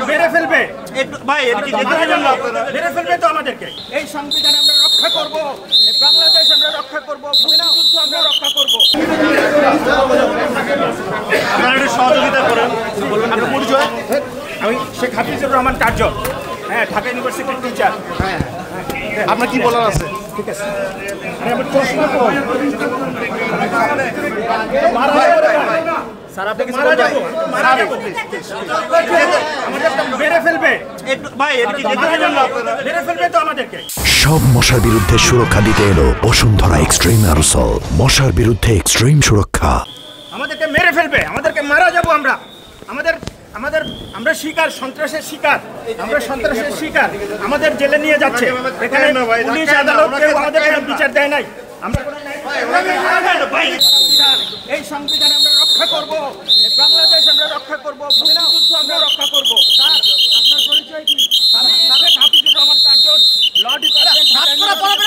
মেরে ফেলবে ভাই, মেরে ফেলবে তো আমাদেরকে। এই সংবিধান আমরা রক্ষা করব, বাংলাদেশ আমরা রক্ষা করব, মুক্তিযুদ্ধ আমরা রক্ষা করব। আপনারা একটু সহযোগিতা করেন। আপনার পরিচয়? আমি শেখ হাফিজুর রহমান কার্জন, হ্যাঁ, ঢাকা ইউনিভার্সিটির টিচার। হ্যাঁ, আপনার কি বলার আছে? ঠিক আছে। আমার প্রশ্ন তো মেরে ফেলবে ভাই, মেরে ফেলবে তো আমাদেরকে। সব মশার বিরুদ্ধে সুরক্ষা দিতে এলো বসুন্ধরা এক্সট্রিম অ্যারোসল। মশার বিরুদ্ধে এক্সট্রিম সুরক্ষা। আমাদেরকে মেরে ফেলবে, আমাদেরকে মারা যাব আমরা। আমরা শিকার, সন্ত্রাসের শিকার, আমরা সন্ত্রাসের শিকার। আমাদের জেলে নিয়ে যাচ্ছে, এখানে পুলিশ আদালত কেউ আমাদের বিচার দেয় নাই। আমরা এই সংবিধান আমরা রক্ষা করব, বাংলাদেশ আমরা রক্ষা করব, মুক্তিযুদ্ধ আমরা রক্ষা করব। স্যার, আপনার পরিচয় কি? আমি শেখ হাফিজুর রহমান কার্জন, ল ডিপার্টমেন্ট।